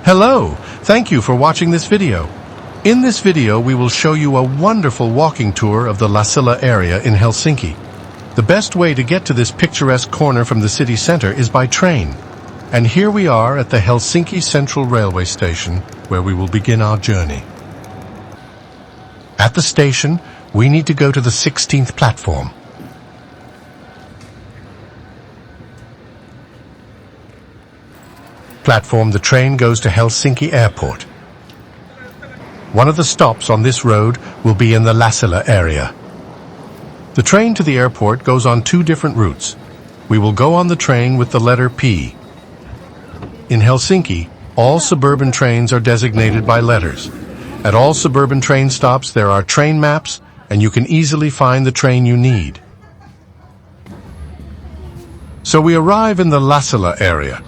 Hello, thank you for watching this video. In this video, we will show you a wonderful walking tour of the Lassila area in Helsinki. The best way to get to this picturesque corner from the city center is by train. And here we are at the Helsinki Central Railway Station, where we will begin our journey. At the station, we need to go to the 16th platform. The train goes to Helsinki Airport. One of the stops on this road will be in the Lassila area. The train to the airport goes on two different routes. We will go on the train with the letter P. In Helsinki, all suburban trains are designated by letters. At all suburban train stops, there are train maps, and you can easily find the train you need. So we arrive in the Lassila area.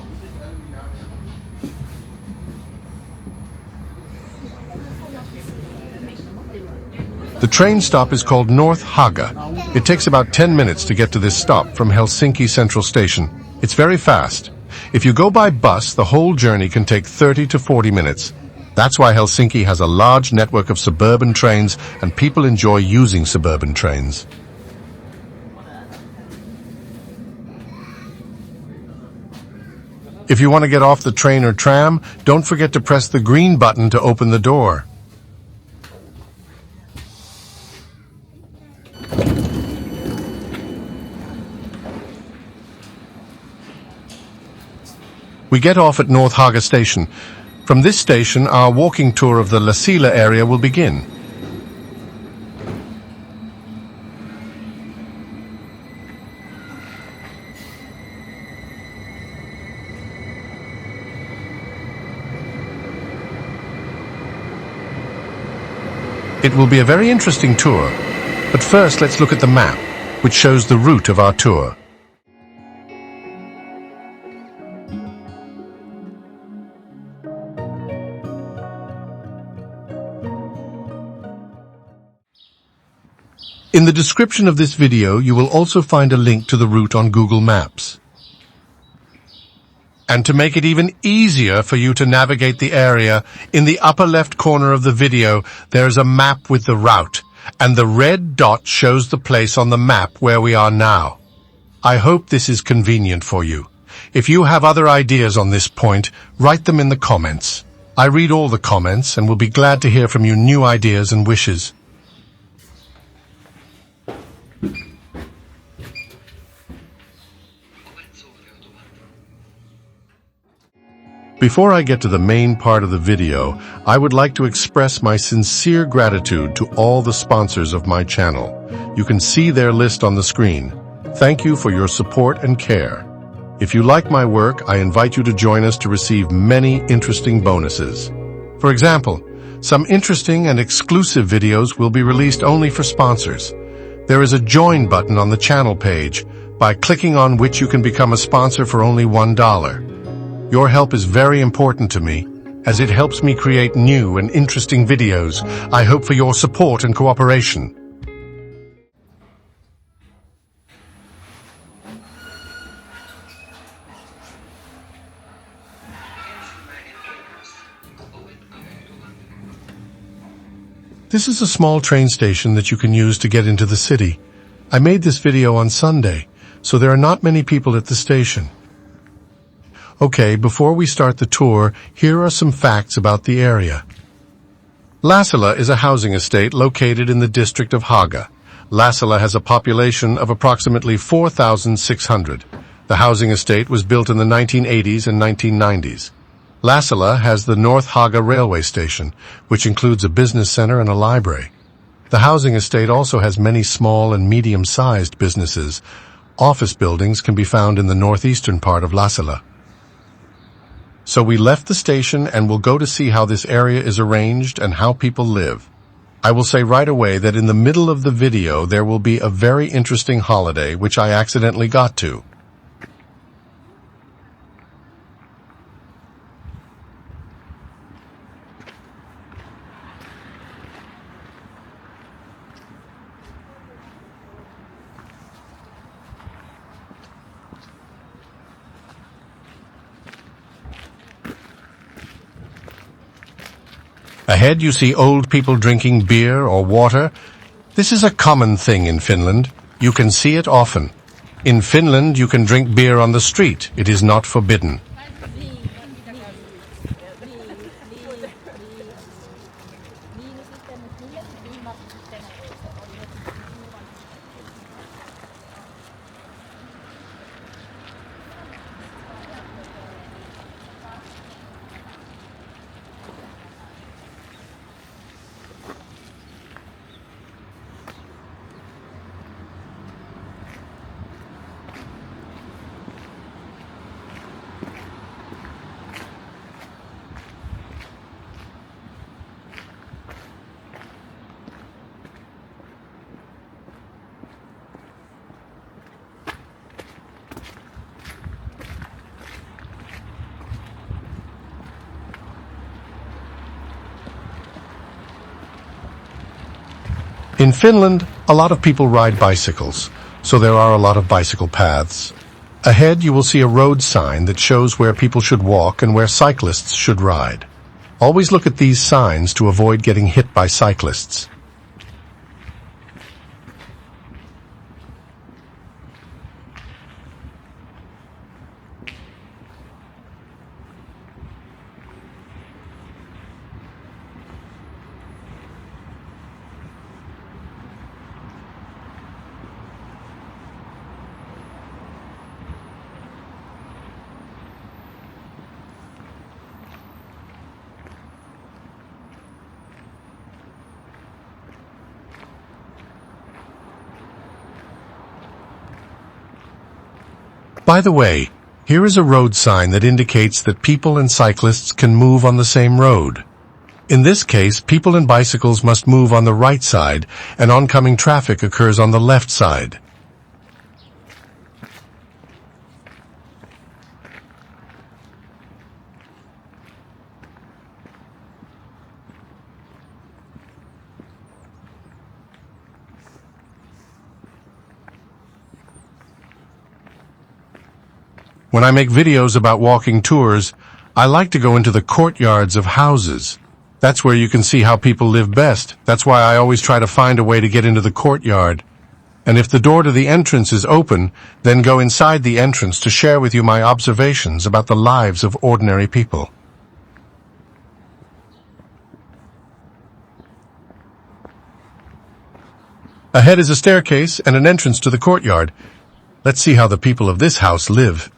The train stop is called North Haga. It takes about 10 minutes to get to this stop from Helsinki Central Station. It's very fast. If you go by bus, the whole journey can take 30 to 40 minutes. That's why Helsinki has a large network of suburban trains, and people enjoy using suburban trains. If you want to get off the train or tram, don't forget to press the green button to open the door. We get off at North Haga station. From this station, our walking tour of the Lassila area will begin. It will be a very interesting tour, but first let's look at the map, which shows the route of our tour. In the description of this video, you will also find a link to the route on Google Maps. And to make it even easier for you to navigate the area, in the upper left corner of the video, there is a map with the route, and the red dot shows the place on the map where we are now. I hope this is convenient for you. If you have other ideas on this point, write them in the comments. I read all the comments and will be glad to hear from you new ideas and wishes. Before I get to the main part of the video, I would like to express my sincere gratitude to all the sponsors of my channel. You can see their list on the screen. Thank you for your support and care. If you like my work, I invite you to join us to receive many interesting bonuses. For example, some interesting and exclusive videos will be released only for sponsors. There is a join button on the channel page, by clicking on which you can become a sponsor for only $1. Your help is very important to me, as it helps me create new and interesting videos. I hope for your support and cooperation. This is a small train station that you can use to get into the city. I made this video on Sunday, so there are not many people at the station. Okay, before we start the tour, here are some facts about the area. Lassila is a housing estate located in the district of Haga. Lassila has a population of approximately 4,600. The housing estate was built in the 1980s and 1990s. Lassila has the North Haga railway station, which includes a business center and a library. The housing estate also has many small and medium-sized businesses. Office buildings can be found in the northeastern part of Lassila. So we left the station and will go to see how this area is arranged and how people live. I will say right away that in the middle of the video there will be a very interesting holiday which I accidentally got to. Ahead you see old people drinking beer or water. This is a common thing in Finland. You can see it often. In Finland you can drink beer on the street. It is not forbidden. In Finland, a lot of people ride bicycles, so there are a lot of bicycle paths. Ahead, you will see a road sign that shows where people should walk and where cyclists should ride. Always look at these signs to avoid getting hit by cyclists. By the way, here is a road sign that indicates that people and cyclists can move on the same road. In this case, people and bicycles must move on the right side, and oncoming traffic occurs on the left side. When I make videos about walking tours, I like to go into the courtyards of houses. That's where you can see how people live best. That's why I always try to find a way to get into the courtyard. And if the door to the entrance is open, then go inside the entrance to share with you my observations about the lives of ordinary people. Ahead is a staircase and an entrance to the courtyard. Let's see how the people of this house live.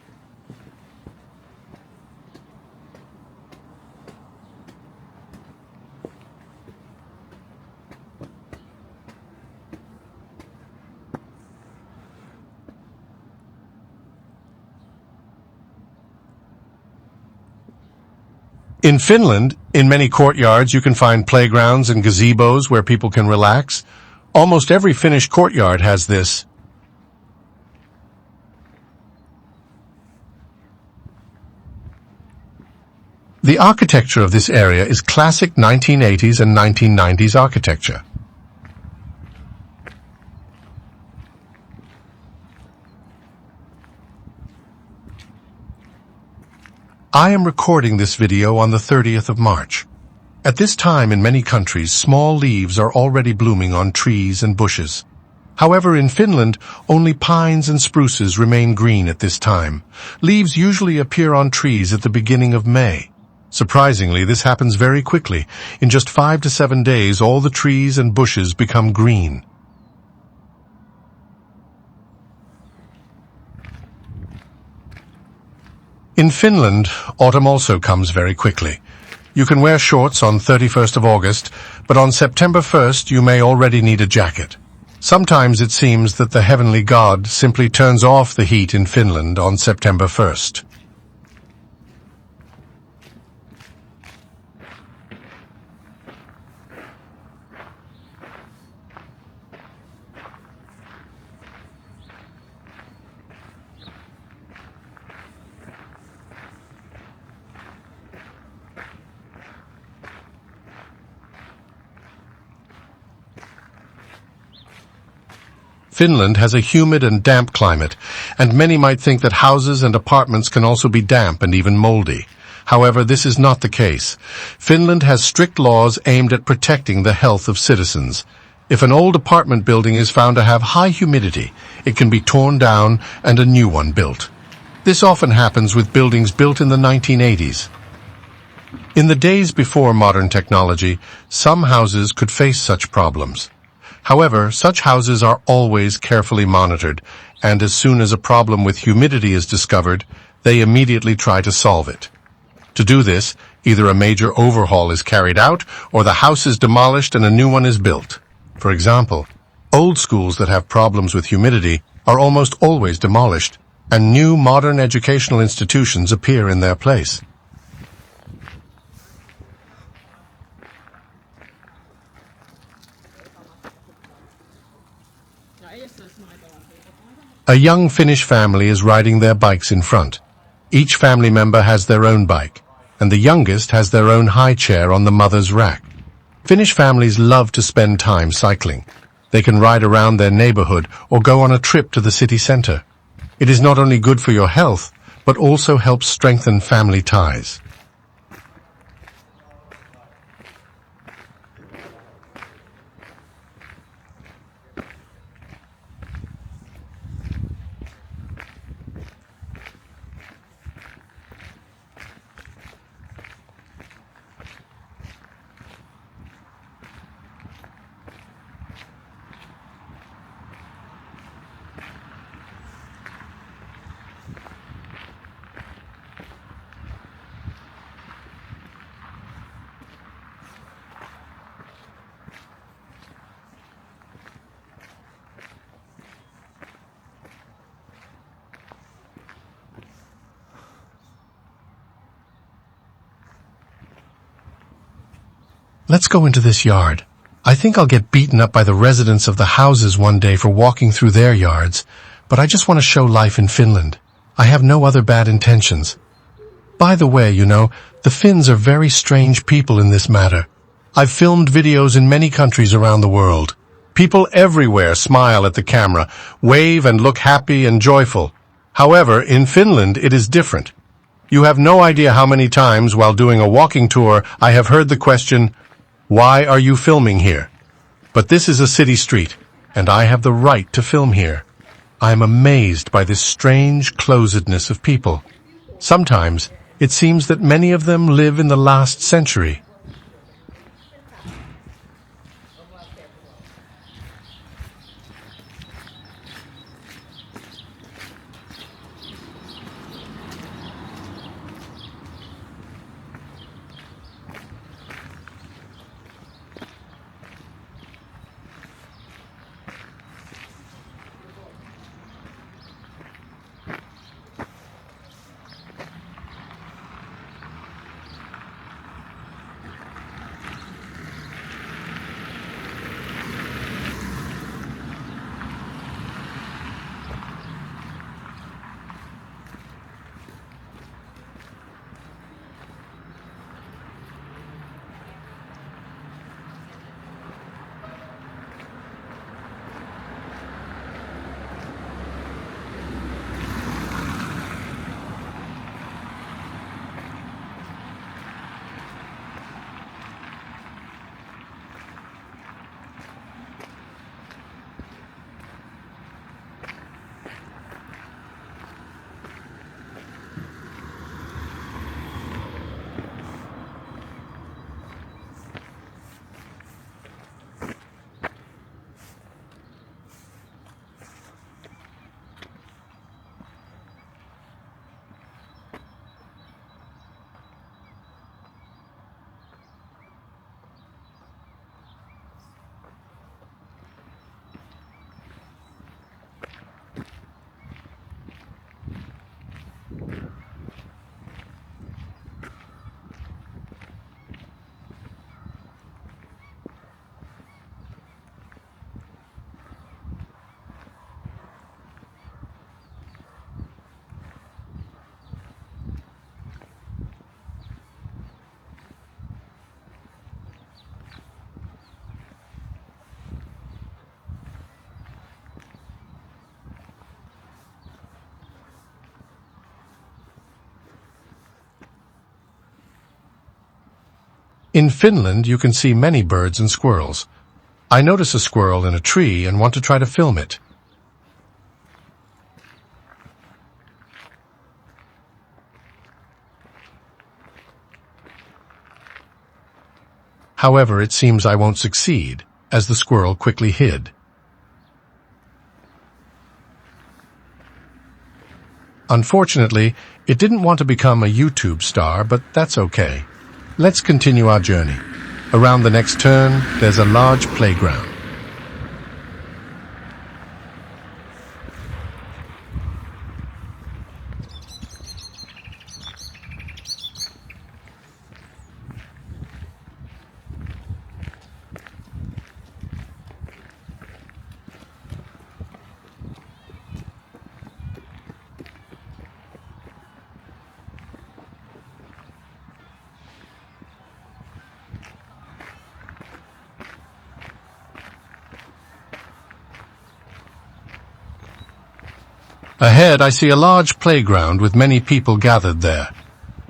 In Finland, in many courtyards you can find playgrounds and gazebos where people can relax. Almost every Finnish courtyard has this. The architecture of this area is classic 1980s and 1990s architecture. I am recording this video on the 30th of March. At this time in many countries, small leaves are already blooming on trees and bushes. However, in Finland, only pines and spruces remain green at this time. Leaves usually appear on trees at the beginning of May. Surprisingly, this happens very quickly. In just 5 to 7 days, all the trees and bushes become green. In Finland, autumn also comes very quickly. You can wear shorts on 31st of August, but on September 1st you may already need a jacket. Sometimes it seems that the heavenly God simply turns off the heat in Finland on September 1st. Finland has a humid and damp climate, and many might think that houses and apartments can also be damp and even moldy. However, this is not the case. Finland has strict laws aimed at protecting the health of citizens. If an old apartment building is found to have high humidity, it can be torn down and a new one built. This often happens with buildings built in the 1980s. In the days before modern technology, some houses could face such problems. However, such houses are always carefully monitored, and as soon as a problem with humidity is discovered, they immediately try to solve it. To do this, either a major overhaul is carried out or the house is demolished and a new one is built. For example, old schools that have problems with humidity are almost always demolished, and new modern educational institutions appear in their place. A young Finnish family is riding their bikes in front. Each family member has their own bike, and the youngest has their own high chair on the mother's rack. Finnish families love to spend time cycling. They can ride around their neighborhood or go on a trip to the city center. It is not only good for your health, but also helps strengthen family ties. Let's go into this yard. I think I'll get beaten up by the residents of the houses one day for walking through their yards, but I just want to show life in Finland. I have no other bad intentions. By the way, the Finns are very strange people in this matter. I've filmed videos in many countries around the world. People everywhere smile at the camera, wave and look happy and joyful. However, in Finland, it is different. You have no idea how many times while doing a walking tour I have heard the question, "Why are you filming here?" But this is a city street, and I have the right to film here. I am amazed by this strange closedness of people. Sometimes, it seems that many of them live in the last century. In Finland, you can see many birds and squirrels. I notice a squirrel in a tree and want to try to film it. However, it seems I won't succeed, as the squirrel quickly hid. Unfortunately, it didn't want to become a YouTube star, but that's okay. Let's continue our journey. Around the next turn, there's a large playground. Ahead, I see a large playground with many people gathered there.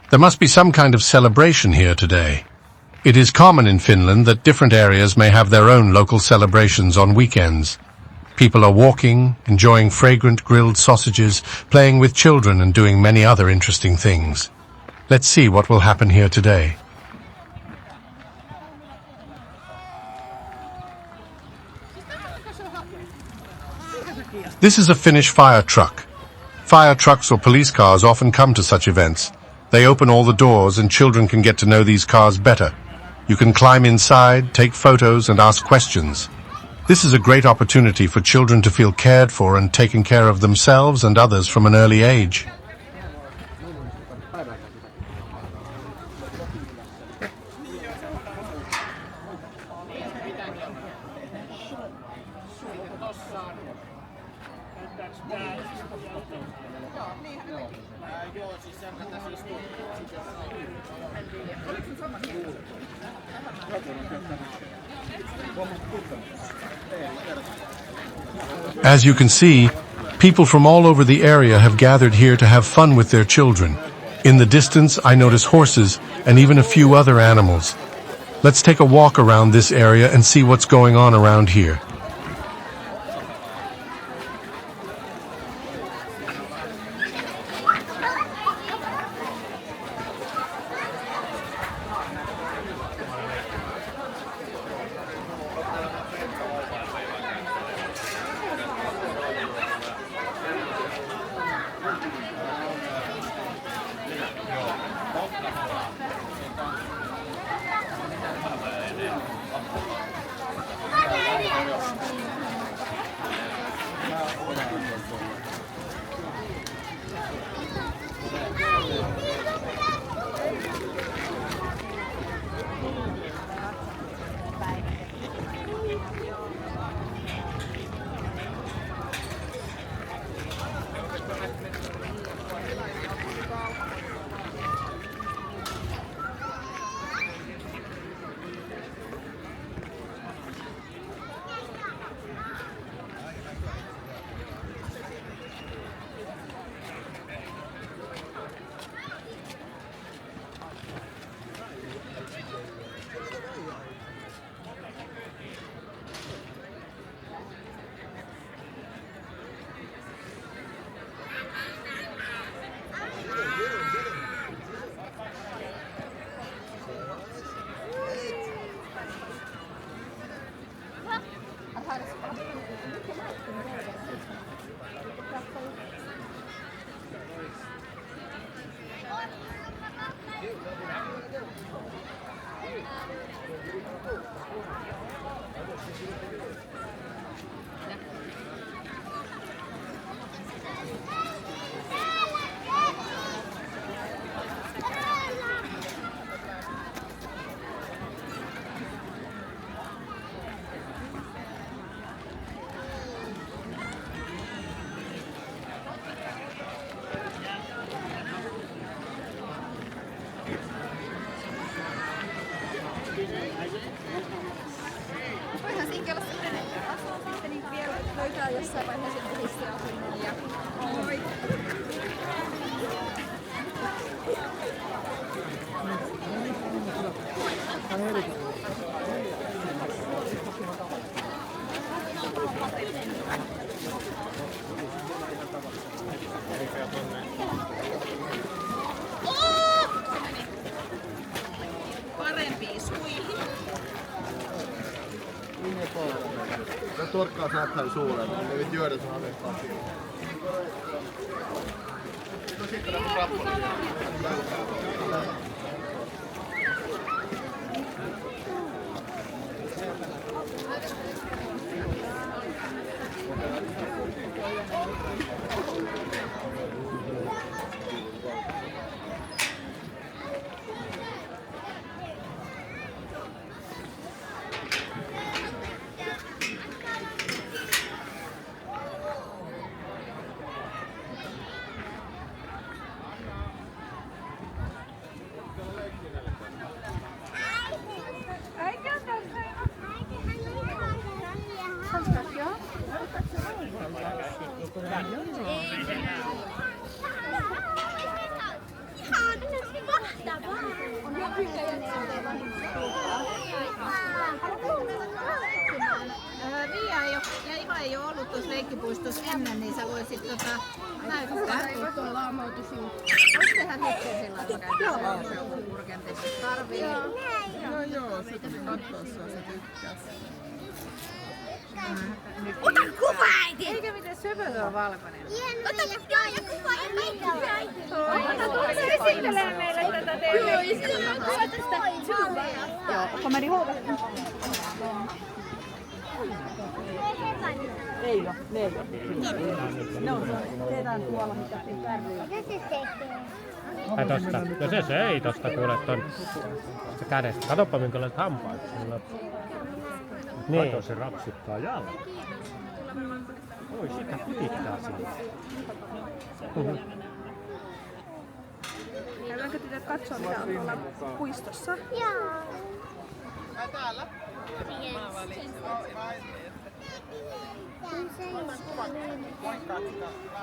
There must be some kind of celebration here today. It is common in Finland that different areas may have their own local celebrations on weekends. People are walking, enjoying fragrant grilled sausages, playing with children and doing many other interesting things. Let's see what will happen here today. This is a Finnish fire truck. Fire trucks or police cars often come to such events. They open all the doors and children can get to know these cars better. You can climb inside, take photos and ask questions. This is a great opportunity for children to feel cared for and taken care of themselves and others from an early age. As you can see, people from all over the area have gathered here to have fun with their children. In the distance, I notice horses and even a few other animals. Let's take a walk around this area and see what's going on around here. Helsinki olla sellainen, että sitten niin vielä löytää jossain vaiheessa historiallinen ja moi. torkkaa saattaa suuren, niin ne göra så här vet man. Då sitter det på trappan. Iva ei ole ollut tuossa leikkipuistossa ennen, niin sä voisit näyttää. Tuolla on muotoisuus. Voisi tehdä nyt sillä lailla käydä se joku urgenteista tarvii. Joo, se tuli katsoa sua, se tykkäs. Ota kuva, äiti! Eikä miten söpö tuo valkoinen. Ota ja kuva ja meitä. Ota se esittelee meille tätä teille. Joo, esittelee kuva tästä. Joo, komedi huuva. Ei ole, ne ei ole. Ne on tehdään tuolla, mitä se kärryy. Tai tosta. No se ei tosta kuule ton se kädestä. Katoppa minkälaiset hampaat sillä on. Niin. Kato se rapsuttaa jalkaa. Oi sitä kutittaa sillä. Käydäänkö tytöt katsoa mitä on tuolla puistossa? Joo. Täällä?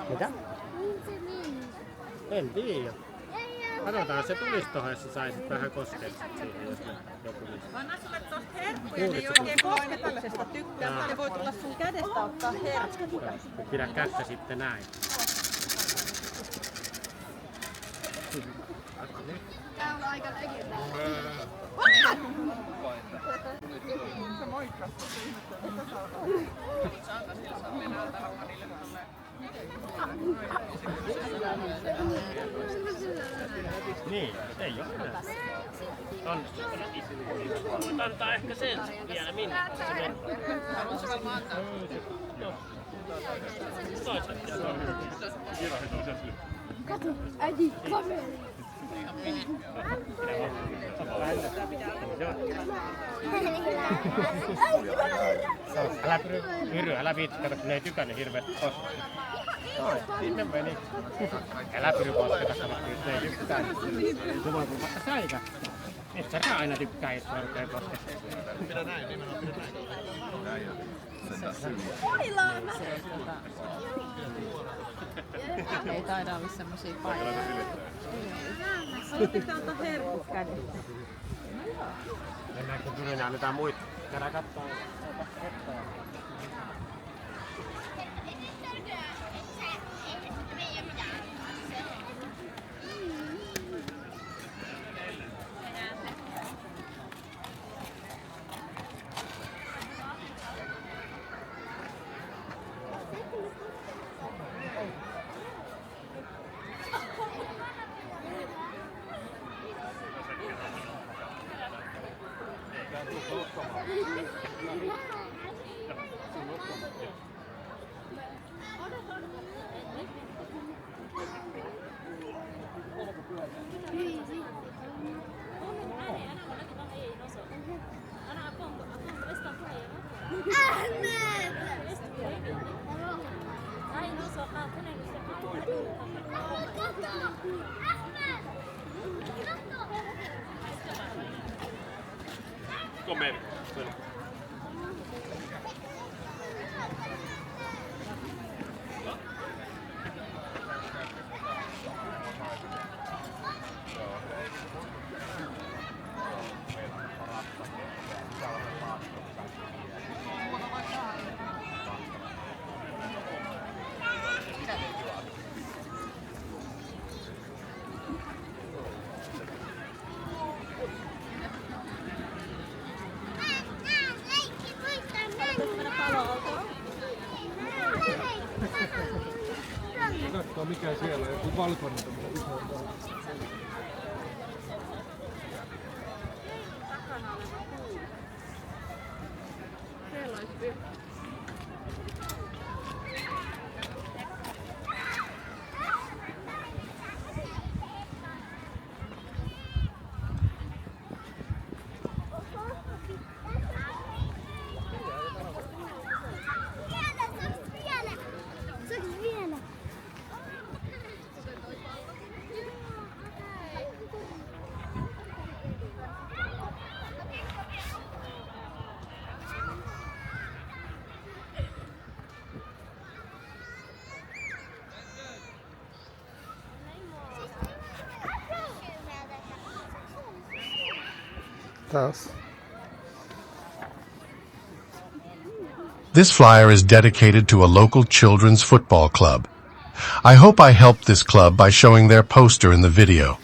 Mitä? En tiedä. Katsotaan, se tulisi tohon, jos sä saisit vähän kosketta siihen, jos joku niistä. Anna sulle tosta herkkuja, ne ei oikein kosketuksesta tykkää, mutta ne voi tulla sun kädestä ottaa herkkuja. Pidä kättä sitten näin. Tää on aika legendaarinen. Se moikkas. Niin, ei oo enää. Voit antaa ehkä sen vielä minne. Haluaisin varmaan antaa. Kato, äiti, kamera. Älä pyry, älä viitsi, kato, kun ne ei tykännyt hirveästi kosketa. Noin, sinne meni. Älä pyry kosketa, kato, kun ne ei tykännyt. Se voi kun vaikka säikähtää. Et sä aina tykkää, jos sä rupee koskettamaan. Pidä näin, nimenomaan pidä näin. Ei taida olla semmosia paikkoja. Haluatteko ottaa herkkut kädestä? Mennään kun pyrin, annetaan muita. Käydään kattoo. Komeri. mikä siellä, joku valkoinen tämmöinen iso. Taas. This flyer is dedicated to a local children's football club. I hope I helped this club by showing their poster in the video.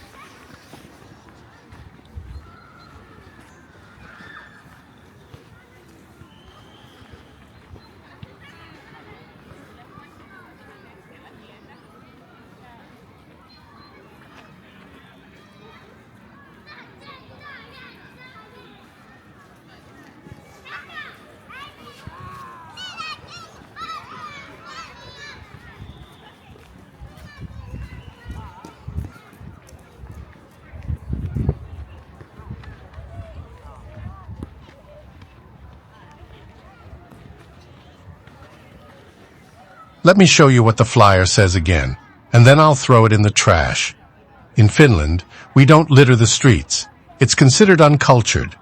Let me show you what the flyer says again, and then I'll throw it in the trash. In Finland, we don't litter the streets. It's considered uncultured.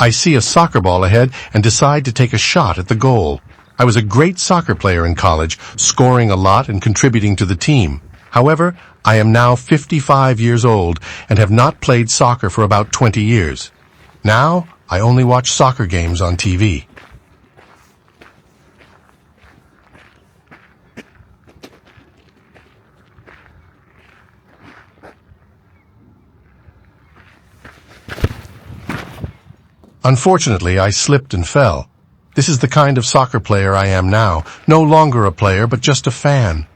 I see a soccer ball ahead and decide to take a shot at the goal. I was a great soccer player in college, scoring a lot and contributing to the team. However, I am now 55 years old and have not played soccer for about 20 years. Now, I only watch soccer games on TV. Unfortunately, I slipped and fell. This is the kind of soccer player I am now, no longer a player, but just a fan.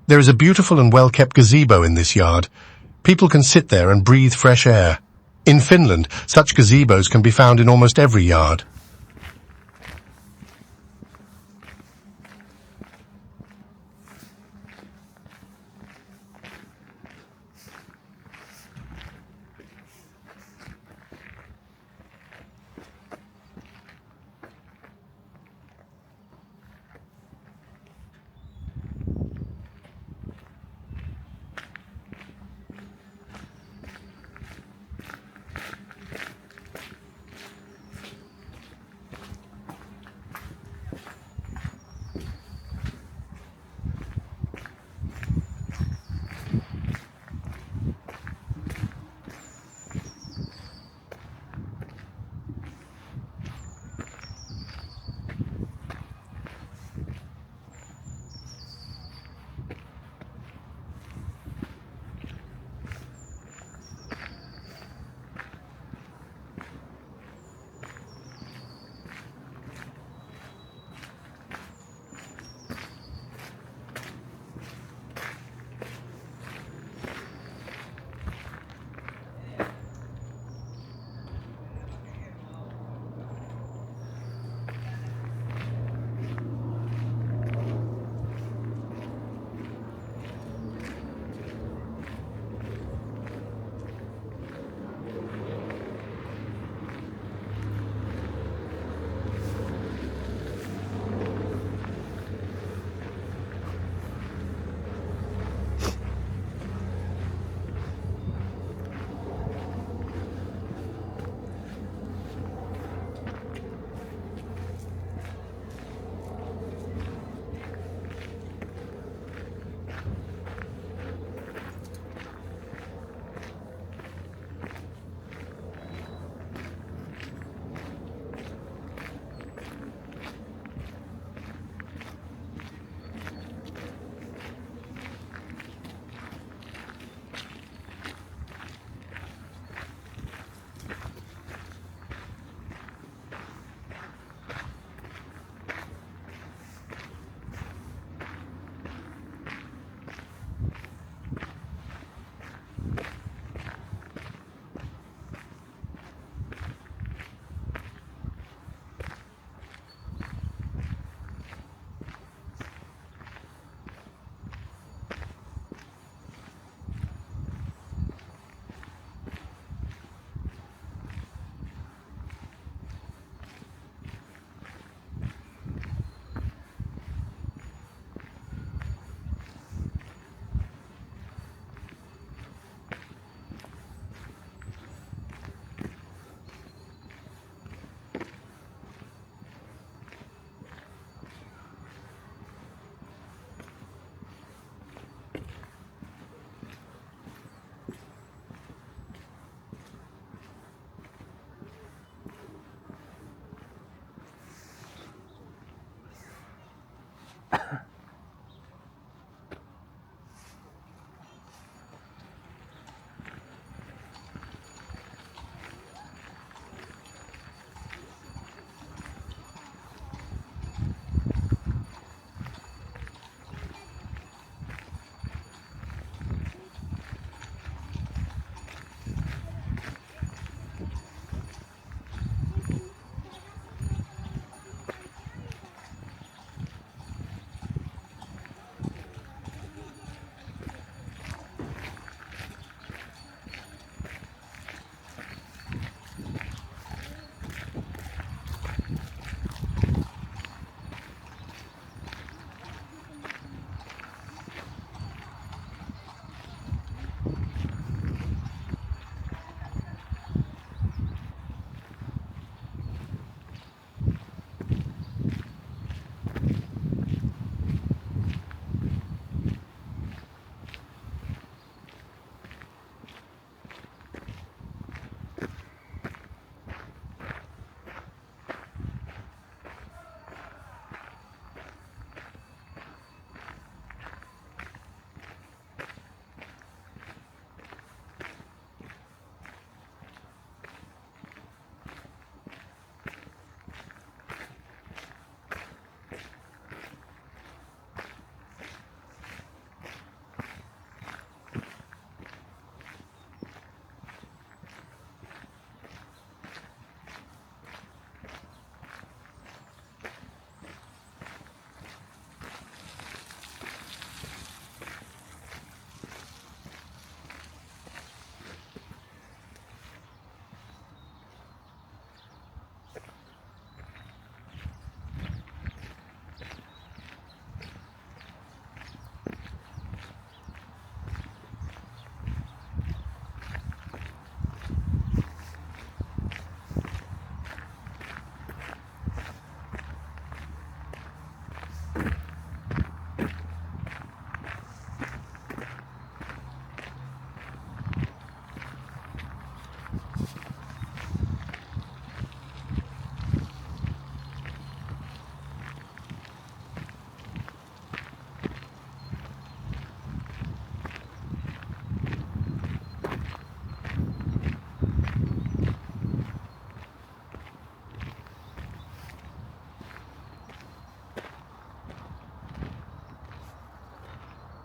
There is a beautiful and well-kept gazebo in this yard. People can sit there and breathe fresh air. In Finland, such gazebos can be found in almost every yard.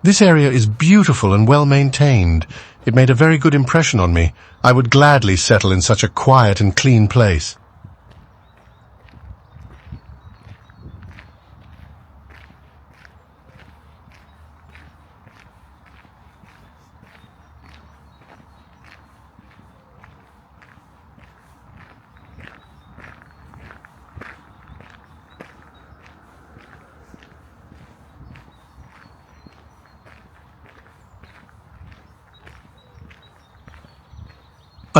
This area is beautiful and well maintained. It made a very good impression on me. I would gladly settle in such a quiet and clean place.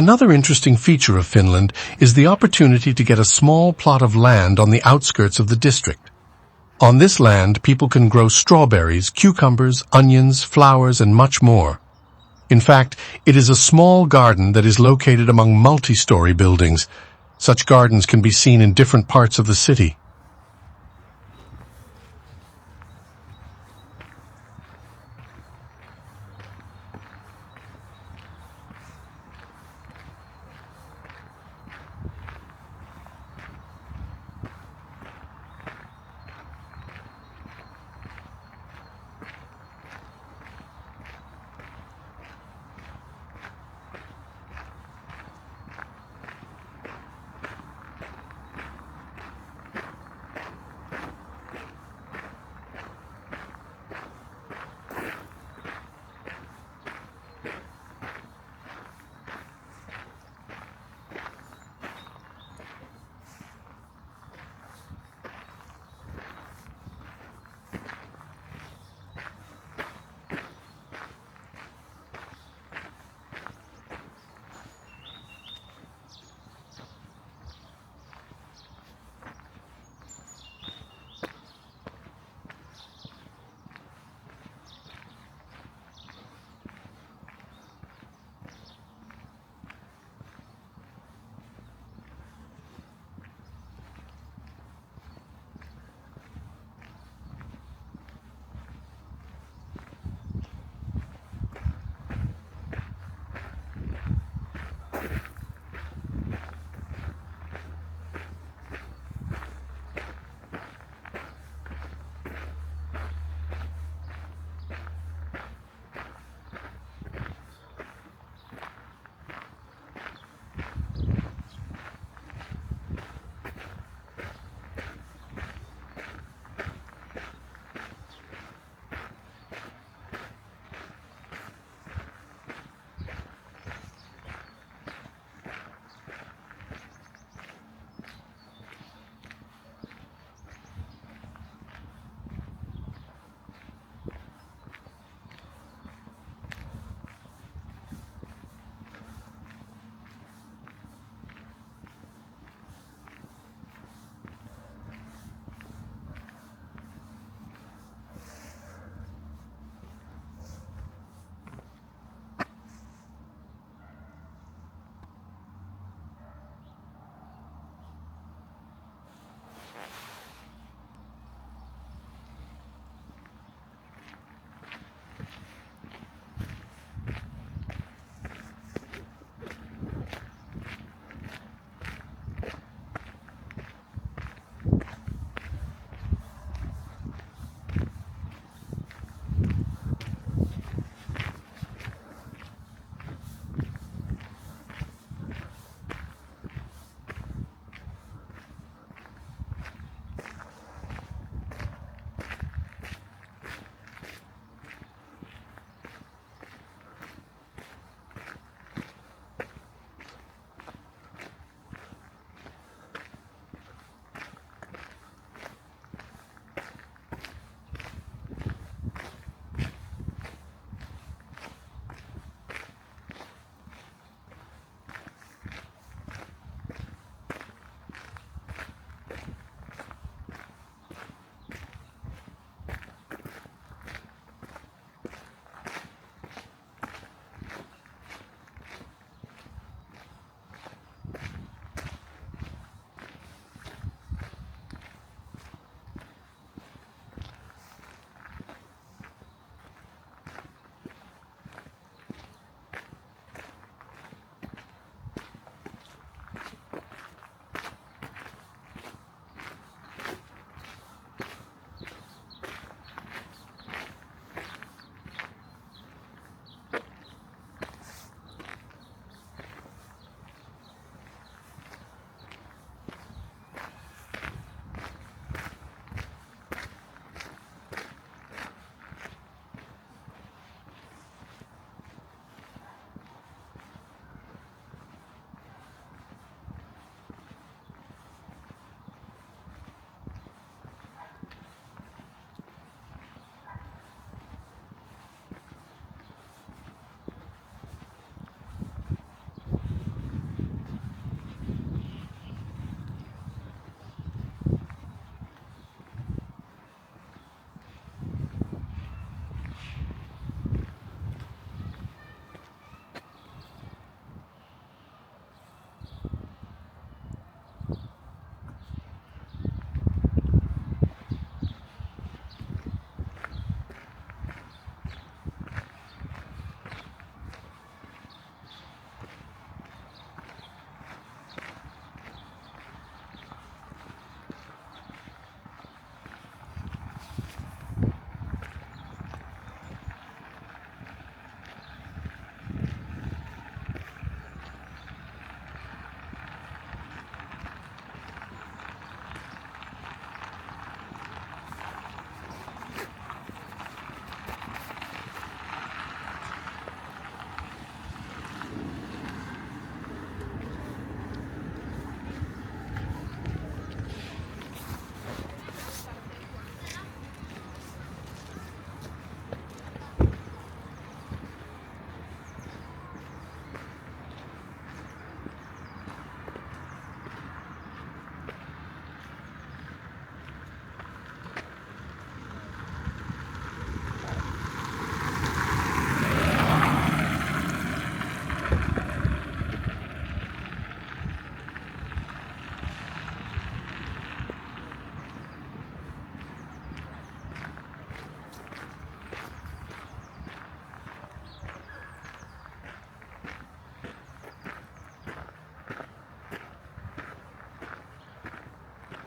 Another interesting feature of Finland is the opportunity to get a small plot of land on the outskirts of the district. On this land, people can grow strawberries, cucumbers, onions, flowers, and much more. In fact, it is a small garden that is located among multi-story buildings. Such gardens can be seen in different parts of the city.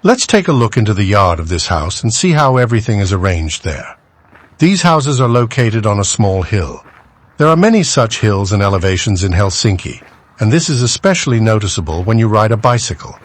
Let's take a look into the yard of this house and see how everything is arranged there. These houses are located on a small hill. There are many such hills and elevations in Helsinki, and this is especially noticeable when you ride a bicycle.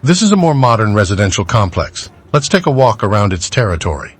This is a more modern residential complex. Let's take a walk around its territory.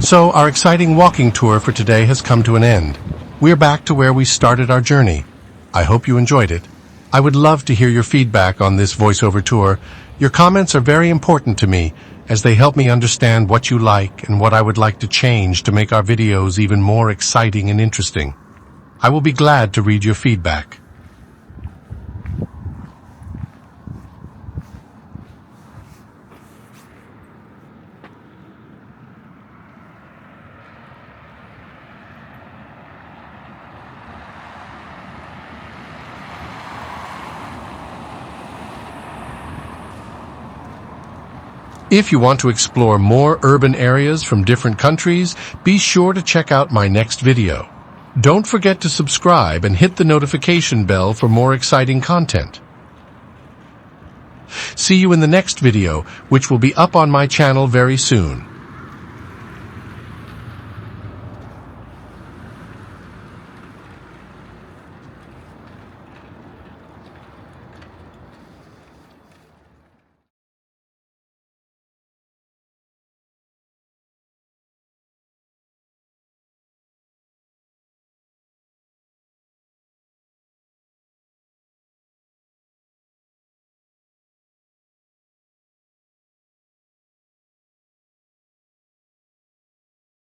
So our exciting walking tour for today has come to an end. We're back to where we started our journey. I hope you enjoyed it. I would love to hear your feedback on this voiceover tour. Your comments are very important to me as they help me understand what you like and what I would like to change to make our videos even more exciting and interesting. I will be glad to read your feedback. If you want to explore more urban areas from different countries, be sure to check out my next video. Don't forget to subscribe and hit the notification bell for more exciting content. See you in the next video, which will be up on my channel very soon.